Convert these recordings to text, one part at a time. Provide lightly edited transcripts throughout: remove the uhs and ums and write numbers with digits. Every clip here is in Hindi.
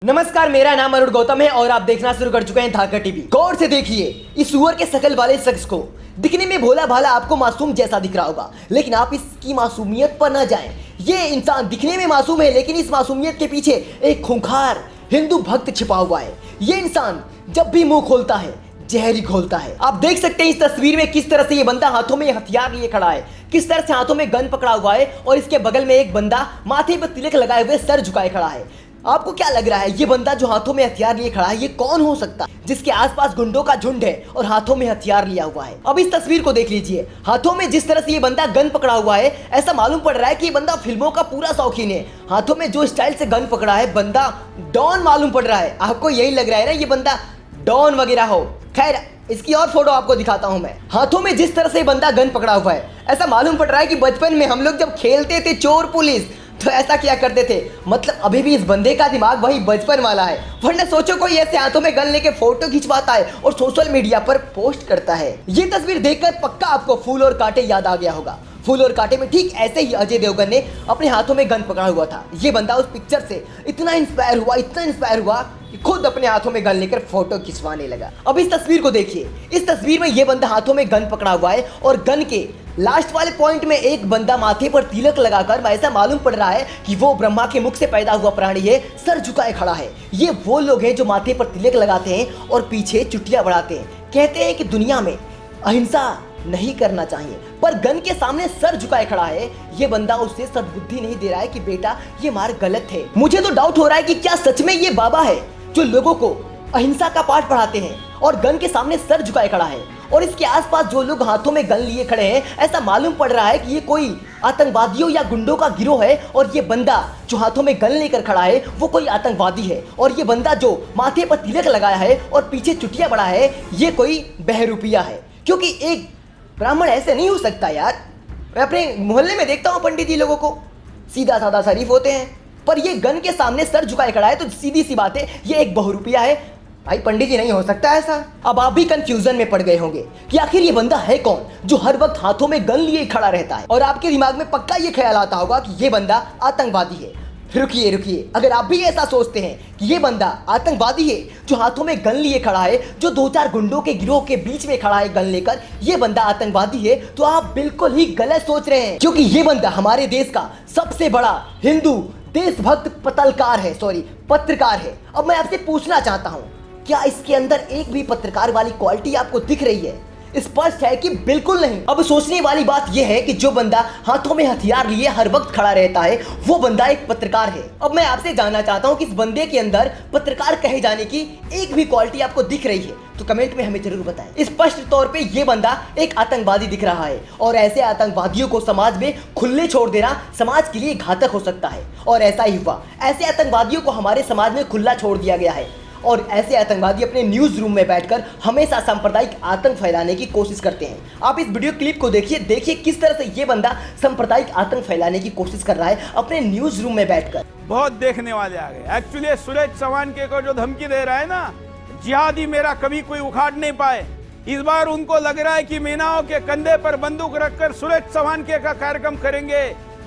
नमस्कार, मेरा नाम अरुण गौतम है और आप देखना शुरू कर चुके हैं धाकर टीवी। गौर से देखिए इस सुअर के शकल वाले शख्स को। दिखने में भोला भाला आपको मासूम जैसा दिख रहा होगा, लेकिन आप इसकी मासूमियत पर न जाएं। ये इंसान दिखने में मासूम है, लेकिन इस मासूमियत के पीछे एक खूंखार हिंदू भक्त छिपा हुआ है। ये इंसान जब भी मुंह खोलता है जहरी घोलता है। आप देख सकते हैं इस तस्वीर में किस तरह से ये बंदा हाथों में हथियार लिए खड़ा है, किस तरह से हाथों में गन पकड़ा हुआ है और इसके बगल में एक बंदा माथे पर तिलक लगाए हुए सर झुकाए खड़ा है। आपको क्या लग रहा है, ये बंदा जो हाथों में हथियार लिए खड़ा है ये कौन हो सकता है, जिसके आसपास गुंडों का झुंड है और हाथों में हथियार लिया हुआ है? अब इस तस्वीर को देख लीजिए, हाथों में जिस तरह से ये बंदा गन पकड़ा हुआ है, ऐसा मालूम पड़ रहा है कि ये बंदा फिल्मों का पूरा शौकीन है। हाथों में जो स्टाइल से गन पकड़ा है, बंदा डॉन मालूम पड़ रहा है। आपको यही लग रहा है ना ये बंदा डॉन वगैरह हो? खैर, इसकी और फोटो आपको दिखाता हूं मैं। हाथों में जिस तरह से बंदा गन पकड़ा हुआ है, ऐसा मालूम पड़ रहा है कि बचपन में हम लोग जब खेलते थे चोर पुलिस तो ऐसा क्या करते थे। मतलब अभी भी इस बंदे का दिमाग वही बचपन वाला है। वरना सोचो कोई ऐसे हाथों में गन लेके फोटो खिंचवाता है और सोशल मीडिया पर पोस्ट करता है। ये तस्वीर देखकर पक्का आपको फूल और कांटे याद आ गया होगा। फूल और कांटे में ठीक ऐसे ही अजय देवगन ने अपने हाथों में गन पकड़ा हुआ था। ये बंदा उस पिक्चर से इतना इंस्पायर हुआ कि खुद अपने हाथों में गन लेकर फोटो खिंचवाने लगा। अब इस तस्वीर को देखिए, इस तस्वीर में ये बंदा हाथों में गन पकड़ा हुआ है और गन के लास्ट वाले पॉइंट में एक बंदा माथे पर तिलक लगाकर ऐसा मालूम पड़ रहा है कि वो ब्रह्मा के मुख से पैदा हुआ प्राणी है, सर झुकाए खड़ा है। ये वो लोग हैं जो माथे पर तिलक लगाते हैं और पीछे चुटिया बढ़ाते हैं। कहते हैं कि दुनिया में अहिंसा नहीं करना चाहिए, पर गन के सामने सर झुकाए खड़ा है। ये बंदा उससे सद्बुद्धि नहीं दे रहा है कि बेटा ये मार्ग गलत है। मुझे तो डाउट हो रहा है कि क्या सच में ये बाबा है जो लोगों को अहिंसा का पाठ पढ़ाते हैं और गन के सामने सर झुकाए खड़ा है। और इसके आसपास जो लोग हाथों में गन लिए खड़े हैं, ऐसा मालूम पड़ रहा है कि ये कोई आतंकवादियों या गुंडों का गिरोह है और ये बंदा जो हाथों में गन लेकर खड़ा है वो कोई आतंकवादी है। और ये बंदा जो माथे पर तिलक लगाया है और पीछे चुटिया बड़ा है, ये कोई बहरूपिया है। क्योंकि एक ब्राह्मण ऐसे नहीं हो सकता यार। मैं अपने मोहल्ले में देखता हूँ पंडित जी लोगों को सीधा साधा शरीफ होते हैं, पर ये गन के सामने सर झुकाए खड़ा है, तो सीधी सी बात है ये एक बहुरूपिया है। भाई पंडित जी नहीं हो सकता ऐसा। अब आप भी कंफ्यूजन में पड़ गए होंगे कि आखिर ये बंदा है कौन जो हर वक्त हाथों में गन लिए खड़ा रहता है। और आपके दिमाग में पक्का ये ख्याल आता होगा कि ये बंदा आतंकवादी है। रुकिए, अगर आप भी ऐसा सोचते हैं कि ये बंदा आतंकवादी है जो हाथों में गन लिए खड़ा है, जो दो चार गुंडों के गिरोह के बीच में खड़ा है गन लेकर, ये बंदा आतंकवादी है, तो आप बिल्कुल ही गलत सोच रहे हैं। क्योंकि ये बंदा हमारे देश का सबसे बड़ा हिंदू देशभक्त पत्रकार है। अब मैं आपसे पूछना चाहता हूँ, क्या इसके अंदर एक भी पत्रकार वाली क्वालिटी आपको दिख रही है? स्पष्ट है कि बिल्कुल नहीं। अब सोचने वाली बात यह है कि जो बंदा हाथों में हथियार लिए हर वक्त खड़ा रहता है वो बंदा एक पत्रकार है। अब मैं आपसे जानना चाहता हूं कि इस बंदे के अंदर पत्रकार कहे जाने की एक भी क्वालिटी आपको दिख रही है तो कमेंट में हमें जरूर बताएं। स्पष्ट तौर पे ये बंदा एक आतंकवादी दिख रहा है और ऐसे आतंकवादियों को समाज में खुले छोड़ देना समाज के लिए घातक हो सकता है। और ऐसा ही हुआ, ऐसे आतंकवादियों को हमारे समाज में खुला छोड़ दिया गया है और ऐसे आतंकवादी अपने न्यूज रूम में बैठकर हमेशा सांप्रदायिक आतंक फैलाने की कोशिश करते हैं। आप इस वीडियो क्लिप को देखिए किस तरह से ये बंदा सांप्रदायिक आतंक फैलाने की कोशिश कर रहा है अपने न्यूज रूम में बैठकर। बहुत देखने वाले आ गए। एक्चुअली सुरेश चौहान के को जो धमकी दे रहा है ना, जिहादी मेरा कभी कोई उखाड़ नहीं पाए, इस बार उनको लग रहा है कि मीनाओं के कंधे पर बंदूक रखकर सुरेश चौहान के का कार्यक्रम करेंगे।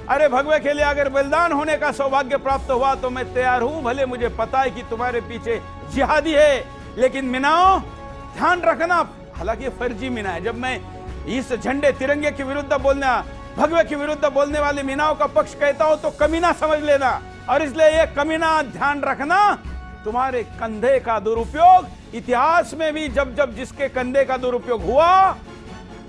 अरे भगवे के लिए अगर बलिदान होने का सौभाग्य प्राप्त हुआ तो मैं तैयार हूं। भले मुझे पता है कि तुम्हारे पीछे जिहादी है, लेकिन मीनाओं ध्यान रखना, हालांकि फर्जी मीना है। जब मैं इस झंडे तिरंगे के विरुद्ध बोलना, भगवे के विरुद्ध बोलने वाले मीनाओं का पक्ष कहता हूं तो कमीना समझ लेना। और इसलिए ये कमीना ध्यान रखना, तुम्हारे कंधे का दुरुपयोग इतिहास में भी जब जिसके कंधे का दुरुपयोग हुआ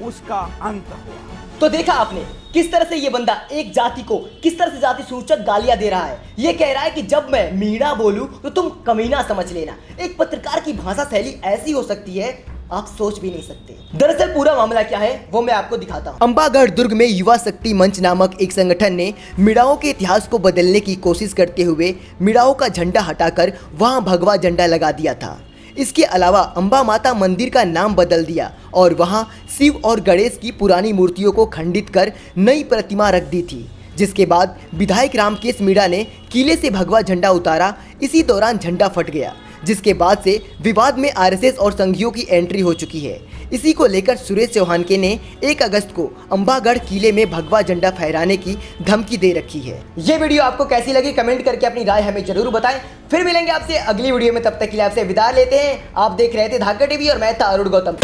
उसका अंत हुआ। तो देखा आपने किस तरह से ये बंदा एक जाति को किस तरह से जाति सूचक गालियां दे रहा है। ये कह रहा है कि जब मैं मीणा बोलूं तो तुम कमीना समझ लेना। एक पत्रकार की भाषा शैली ऐसी हो सकती है, आप सोच भी नहीं सकते। दरअसल पूरा मामला क्या है वो मैं आपको दिखाता हूँ। अंबागढ़ दुर्ग में युवा शक्ति मंच नामक एक संगठन ने मीणाओं के इतिहास को बदलने की कोशिश करते हुए मीणाओं का झंडा हटाकर वहां भगवा झंडा लगा दिया था। इसके अलावा अंबा माता मंदिर का नाम बदल दिया और वहां शिव और गणेश की पुरानी मूर्तियों को खंडित कर नई प्रतिमा रख दी थी। जिसके बाद विधायक रामकेश मीणा ने किले से भगवा झंडा उतारा। इसी दौरान झंडा फट गया। जिसके बाद से विवाद में आरएसएस और संघियों की एंट्री हो चुकी है। इसी को लेकर सुरेश चौहान के ने 1 अगस्त को अंबागढ़ किले में भगवा झंडा फहराने की धमकी दे रखी है। ये वीडियो आपको कैसी लगी कमेंट करके अपनी राय हमें जरूर बताएं। फिर मिलेंगे आपसे अगली वीडियो में, तब तक के लिए आपसे विदा लेते हैं। आप देख रहे थे धाका टीवी और मैं था अरुण गौतम।